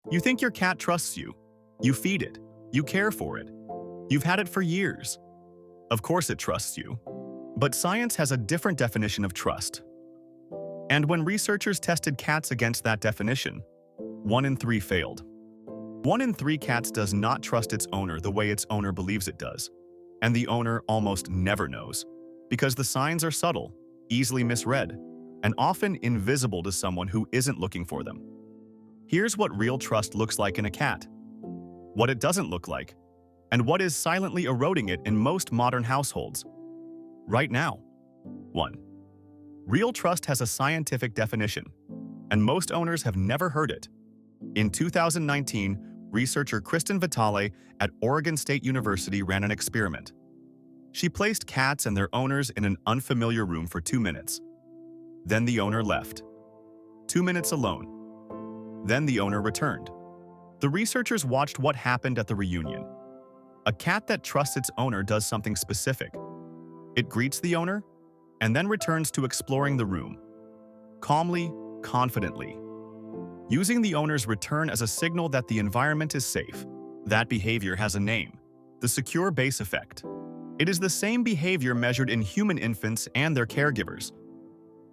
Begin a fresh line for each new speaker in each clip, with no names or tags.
You think your cat trusts you. You feed it. You care for it. You've had it for years. Of course it trusts you. But science has a different definition of trust. And when researchers tested cats against that definition, 1 in 3 failed. 1 in 3 cats does not trust its owner the way its owner believes it does. And the owner almost never knows, because the signs are subtle, easily misread, and often invisible to someone who isn't looking for them. Here's what real trust looks like in a cat, what it doesn't look like, and what is silently eroding it in most modern households. Right now. 1. Real trust has a scientific definition, and most owners have never heard it. In 2019, researcher Kristen Vitale at Oregon State University ran an experiment. She placed cats and their owners in an unfamiliar room for 2 minutes. Then the owner left. 2 minutes alone. Then the owner returned. The researchers watched what happened at the reunion. A cat that trusts its owner does something specific. It greets the owner and then returns to exploring the room. Calmly, confidently. Using the owner's return as a signal that the environment is safe. That behavior has a name: the secure base effect. It is the same behavior measured in human infants and their caregivers.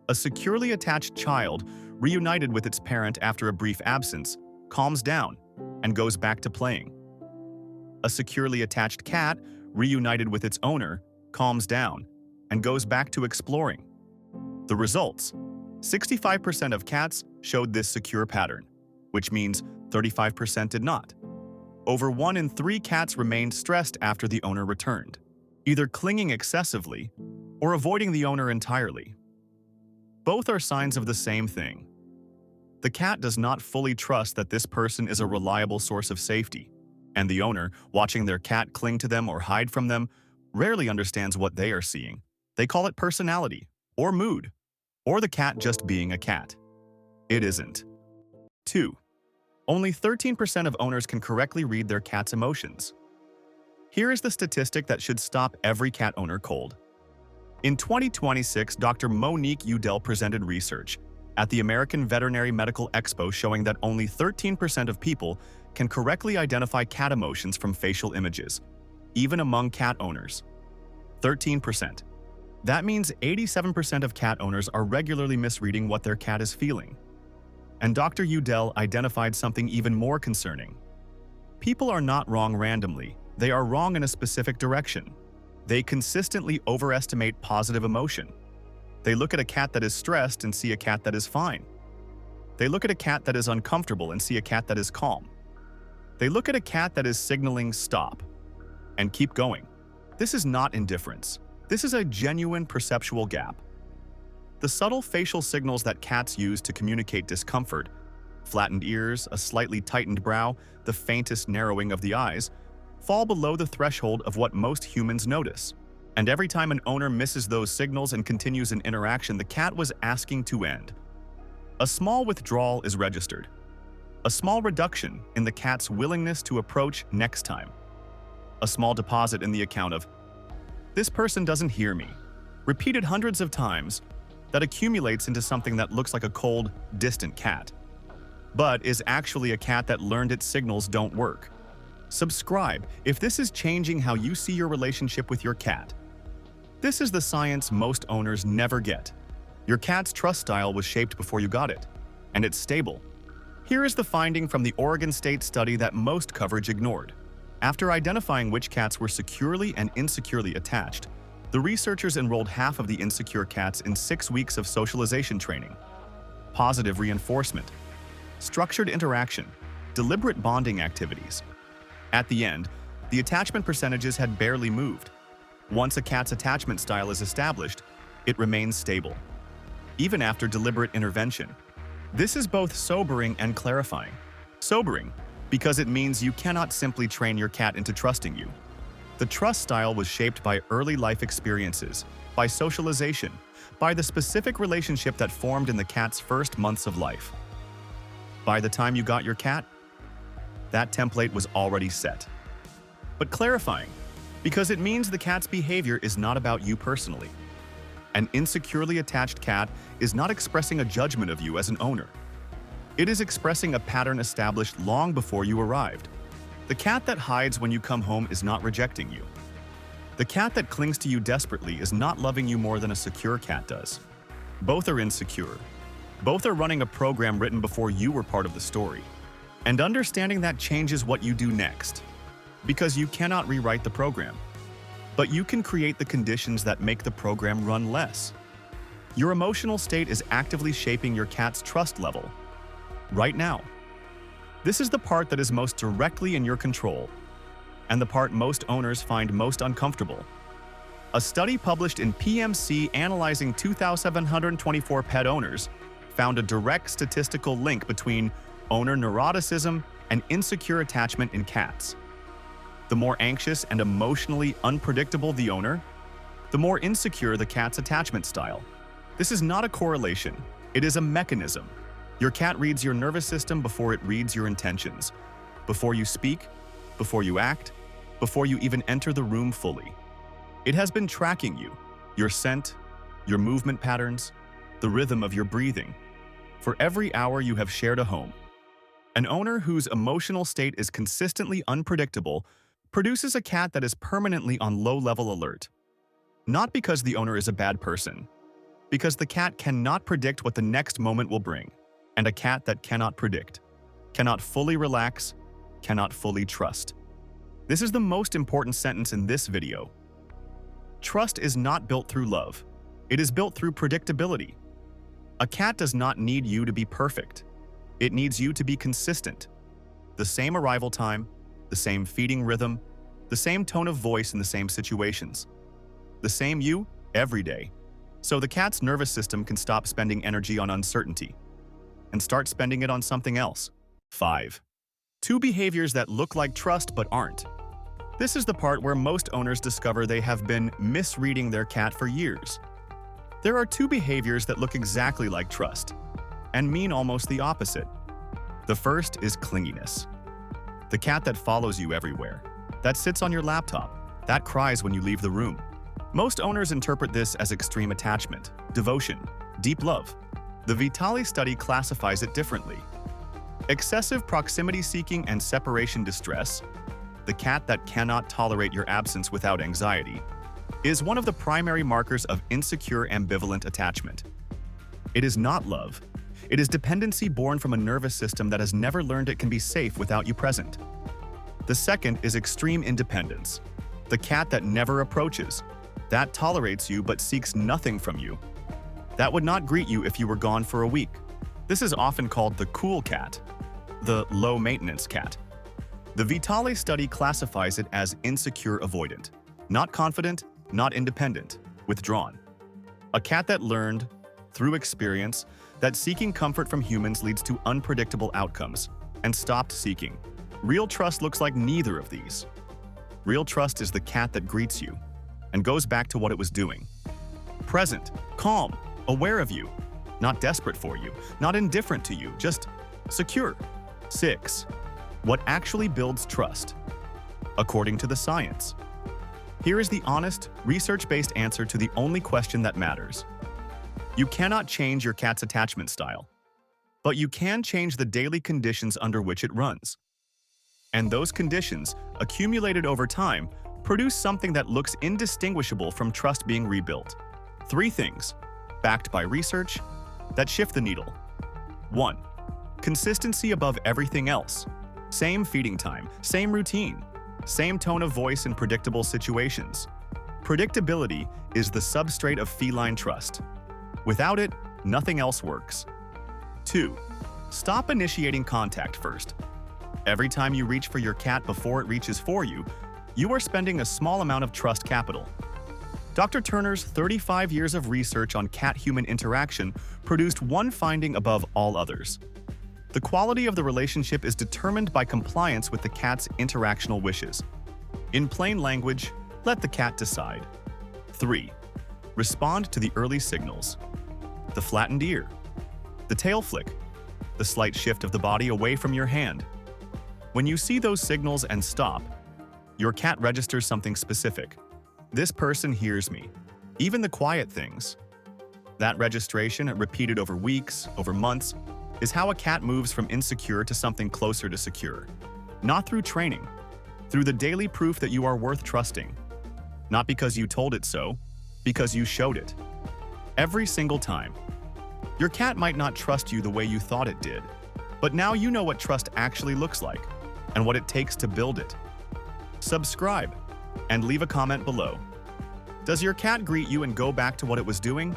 A securely attached child, reunited with its parent after a brief absence, calms down and goes back to playing. A securely attached cat, reunited with its owner, calms down and goes back to exploring. The results: 65% of cats showed this secure pattern, which means 35% did not. Over 1 in 3 cats remained stressed after the owner returned, either clinging excessively or avoiding the owner entirely. Both are signs of the same thing. The cat does not fully trust that this person is a reliable source of safety, and the owner, watching their cat cling to them or hide from them, rarely understands what they are seeing. They call it personality, or mood, or the cat just being a cat. It isn't. 2. Only 13% of owners can correctly read their cat's emotions. Here is the statistic that should stop every cat owner cold. In 2026, Dr. Monique Udell presented research at the American Veterinary Medical Expo showing that only 13% of people can correctly identify cat emotions from facial images, even among cat owners. 13%. That means 87% of cat owners are regularly misreading what their cat is feeling. And Dr. Udell identified something even more concerning. People are not wrong randomly, they are wrong in a specific direction. They consistently overestimate positive emotion. They look at a cat that is stressed and see a cat that is fine. They look at a cat that is uncomfortable and see a cat that is calm. They look at a cat that is signaling stop and keep going. This is not indifference. This is a genuine perceptual gap. The subtle facial signals that cats use to communicate discomfort, flattened ears, a slightly tightened brow, the faintest narrowing of the eyes, fall below the threshold of what most humans notice. And every time an owner misses those signals and continues an interaction the cat was asking to end, a small withdrawal is registered. A small reduction in the cat's willingness to approach next time. A small deposit in the account of, "This person doesn't hear me," repeated hundreds of times, that accumulates into something that looks like a cold, distant cat, but is actually a cat that learned its signals don't work. Subscribe if this is changing how you see your relationship with your cat. This is the science most owners never get. Your cat's trust style was shaped before you got it, and it's stable. Here is the finding from the Oregon State study that most coverage ignored. After identifying which cats were securely and insecurely attached, the researchers enrolled half of the insecure cats in 6 weeks of socialization training, positive reinforcement, structured interaction, deliberate bonding activities. At the end, the attachment percentages had barely moved. Once a cat's attachment style is established, it remains stable, even after deliberate intervention. This is both sobering and clarifying. Sobering, because it means you cannot simply train your cat into trusting you. The trust style was shaped by early life experiences, by socialization, by the specific relationship that formed in the cat's first months of life. By the time you got your cat, that template was already set. But clarifying, because it means the cat's behavior is not about you personally. An insecurely attached cat is not expressing a judgment of you as an owner. It is expressing a pattern established long before you arrived. The cat that hides when you come home is not rejecting you. The cat that clings to you desperately is not loving you more than a secure cat does. Both are insecure. Both are running a program written before you were part of the story. And understanding that changes what you do next. Because you cannot rewrite the program. But you can create the conditions that make the program run less. Your emotional state is actively shaping your cat's trust level. Right now. This is the part that is most directly in your control, and the part most owners find most uncomfortable. A study published in PMC analyzing 2,724 pet owners found a direct statistical link between owner neuroticism and insecure attachment in cats. The more anxious and emotionally unpredictable the owner, the more insecure the cat's attachment style. This is not a correlation, it is a mechanism. Your cat reads your nervous system before it reads your intentions, before you speak, before you act, before you even enter the room fully. It has been tracking you, your scent, your movement patterns, the rhythm of your breathing, for every hour you have shared a home. An owner whose emotional state is consistently unpredictable produces a cat that is permanently on low-level alert. Not because the owner is a bad person, because the cat cannot predict what the next moment will bring. And a cat that cannot predict, cannot fully relax, cannot fully trust. This is the most important sentence in this video. Trust is not built through love. It is built through predictability. A cat does not need you to be perfect. It needs you to be consistent. The same arrival time, the same feeding rhythm, the same tone of voice in the same situations. The same you every day. So the cat's nervous system can stop spending energy on uncertainty and start spending it on something else. 5. 2 behaviors that look like trust but aren't. This is the part where most owners discover they have been misreading their cat for years. There are 2 behaviors that look exactly like trust and mean almost the opposite. The first is clinginess. The cat that follows you everywhere, that sits on your laptop, that cries when you leave the room. Most owners interpret this as extreme attachment, devotion, deep love. The Vitale study classifies it differently. Excessive proximity seeking and separation distress, the cat that cannot tolerate your absence without anxiety, is one of the primary markers of insecure ambivalent attachment. It is not love. It is dependency born from a nervous system that has never learned it can be safe without you present. The second is extreme independence. The cat that never approaches, that tolerates you but seeks nothing from you. That would not greet you if you were gone for a week. This is often called the cool cat, the low-maintenance cat. The Vitale study classifies it as insecure avoidant, not confident, not independent, withdrawn. A cat that learned, through experience, that seeking comfort from humans leads to unpredictable outcomes, and stopped seeking. Real trust looks like neither of these. Real trust is the cat that greets you and goes back to what it was doing. Present, calm, aware of you, not desperate for you, not indifferent to you, just secure. 6. What actually builds trust? According to the science. Here is the honest, research-based answer to the only question that matters. You cannot change your cat's attachment style, but you can change the daily conditions under which it runs. And those conditions, accumulated over time, produce something that looks indistinguishable from trust being rebuilt. 3 things, backed by research, that shift the needle. 1. Consistency above everything else. Same feeding time, same routine, same tone of voice in predictable situations. Predictability is the substrate of feline trust. Without it, nothing else works. 2. Stop initiating contact first. Every time you reach for your cat before it reaches for you, you are spending a small amount of trust capital. Dr. Turner's 35 years of research on cat-human interaction produced one finding above all others. The quality of the relationship is determined by compliance with the cat's interactional wishes. In plain language, let the cat decide. 3. Respond to the early signals. The flattened ear, the tail flick, the slight shift of the body away from your hand. When you see those signals and stop, your cat registers something specific. This person hears me, even the quiet things. That registration, repeated over weeks, over months, is how a cat moves from insecure to something closer to secure. Not through training, through the daily proof that you are worth trusting. Not because you told it so, because you showed it. Every single time. Your cat might not trust you the way you thought it did, but now you know what trust actually looks like and what it takes to build it. Subscribe and leave a comment below. Does your cat greet you and go back to what it was doing?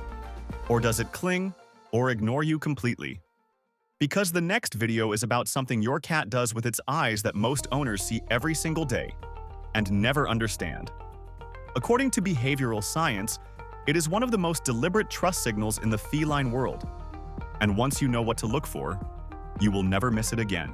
Or does it cling or ignore you completely? Because the next video is about something your cat does with its eyes that most owners see every single day and never understand. According to behavioral science, it is one of the most deliberate trust signals in the feline world. And once you know what to look for, you will never miss it again.